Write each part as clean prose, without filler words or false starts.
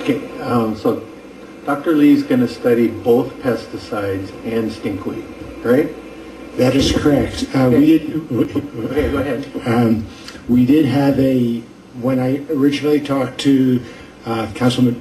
Okay, so Dr. Lee's going to study both pesticides and stinkweed, right? That is correct. Okay, go ahead. We did have when I originally talked to Councilman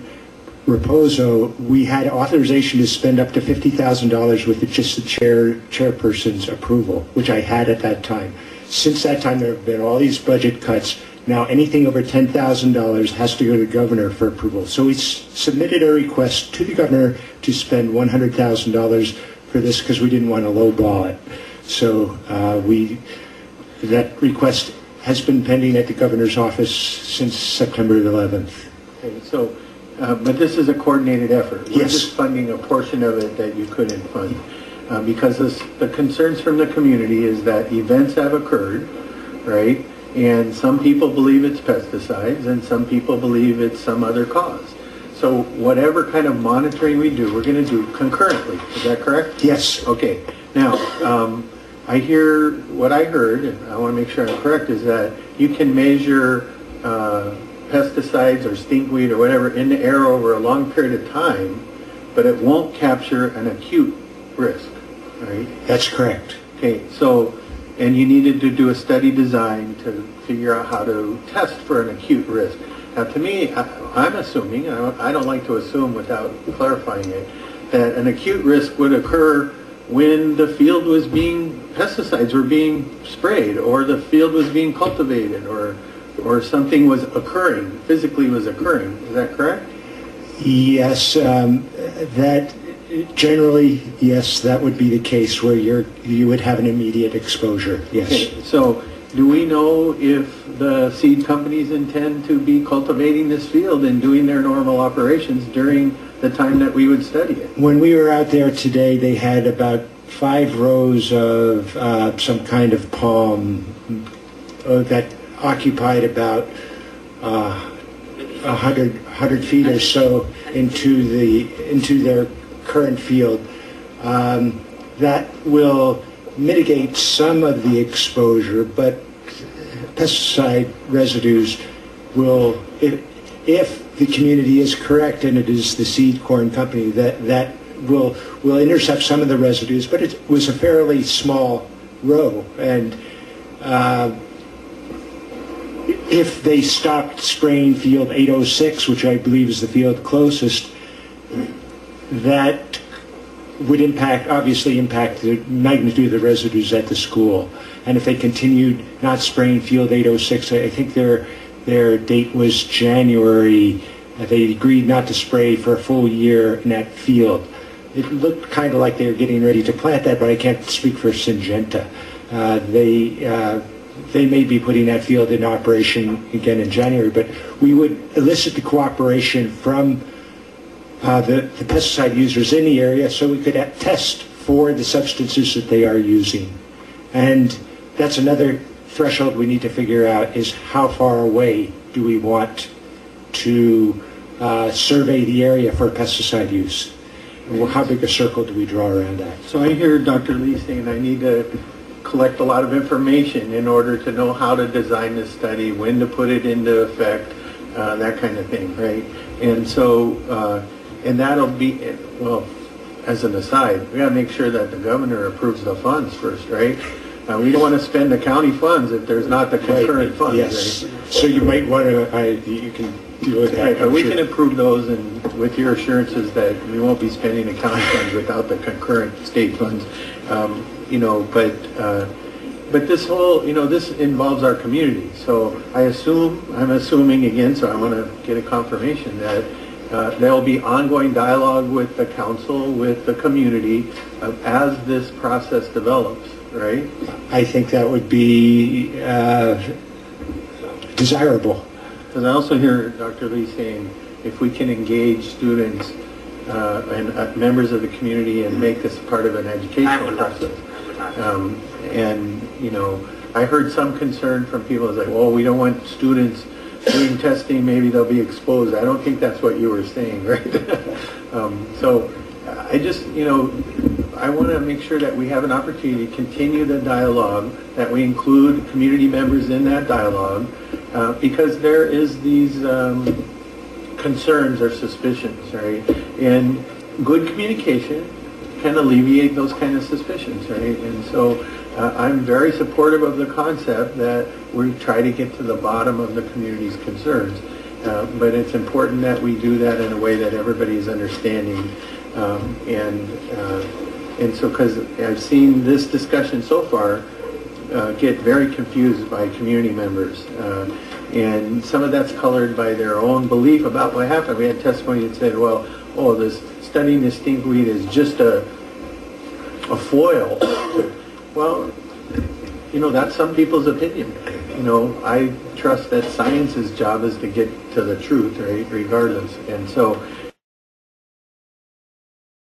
Raposo, we had authorization to spend up to $50,000 with just the chairperson's approval, which I had at that time. Since that time, there have been all these budget cuts. Now, anything over $10,000 has to go to the governor for approval. So we submitted a request to the governor to spend $100,000 for this because we didn't want to lowball it. So that request has been pending at the governor's office since September the 11th. Okay, so, but this is a coordinated effort. We're Yes. just funding a portion of it that you couldn't fund. Because the concerns from the community is that events have occurred, right? And some people believe it's pesticides and some people believe it's some other cause. So whatever kind of monitoring we do, we're going to do concurrently. Is that correct? Yes. Okay. Now, what I heard, and I want to make sure I'm correct, is that you can measure pesticides or stinkweed or whatever in the air over a long period of time, but it won't capture an acute risk, right? That's correct. Okay, so, and you needed to do a study design to figure out how to test for an acute risk. Now, to me, I'm assuming, I don't like to assume without clarifying it, that an acute risk would occur when the field was pesticides were being sprayed, or the field was being cultivated, or something was occurring, physically was occurring. Is that correct? Yes, that generally, yes, that would be the case where you would have an immediate exposure. Yes. Okay, so do we know if the seed companies intend to be cultivating this field and doing their normal operations during the time that we would study it? When we were out there today, they had about 5 rows of some kind of palm that occupied about 100 feet or so into their current field. That will mitigate some of the exposure, but pesticide residues will, if the community is correct and it is the seed corn company, that will intercept some of the residues, but it was a fairly small row, and if they stopped spraying field 806, which I believe is the field closest, that would obviously impact the magnitude of the residues at the school. And if they continued not spraying field 806, I think their date was January. They agreed not to spray for a full year in that field. It looked kind of like they were getting ready to plant that, but I can't speak for Syngenta. They may be putting that field in operation again in January, but we would elicit the cooperation from the pesticide users in the area so we could test for the substances that they are using. And that's another threshold we need to figure out, is how far away do we want to survey the area for pesticide use? Well, how big a circle do we draw around that? So I hear Dr. Lee saying I need to collect a lot of information in order to know how to design this study, when to put it into effect, that kind of thing, right? And so, and that'll be, well, as an aside, we got to make sure that the governor approves the funds first, right? We don't want to spend the county funds if there's not the concurrent funds. Yes. Right? So you might want to, you can deal with that. Right, but we can approve those, and with your assurances that we won't be spending the county funds without the concurrent state funds. You know, but this whole, you know, this involves our community. So I'm assuming again, so I want to get a confirmation that there'll be ongoing dialogue with the council, with the community, as this process develops, right? I think that would be desirable. Because I also hear Dr. Lee saying if we can engage students and members of the community and make this part of an educational process. And, you know, I heard some concern from people like, well, we don't want students doing testing, maybe they'll be exposed. I don't think that's what you were saying, right? So I just, you know, I want to make sure that we have an opportunity to continue the dialogue, that we include community members in that dialogue, because there is these concerns or suspicions, right? And good communication can alleviate those kind of suspicions, right? And so I'm very supportive of the concept that we try to get to the bottom of the community's concerns. But it's important that we do that in a way that everybody is understanding. And so, because I've seen this discussion so far get very confused by community members. And some of that's colored by their own belief about what happened. We had testimony that said, well, oh, this studying the stinkweed is just a foil. Well, you know, that's some people's opinion. You know, I trust that science's job is to get to the truth, right, regardless. And so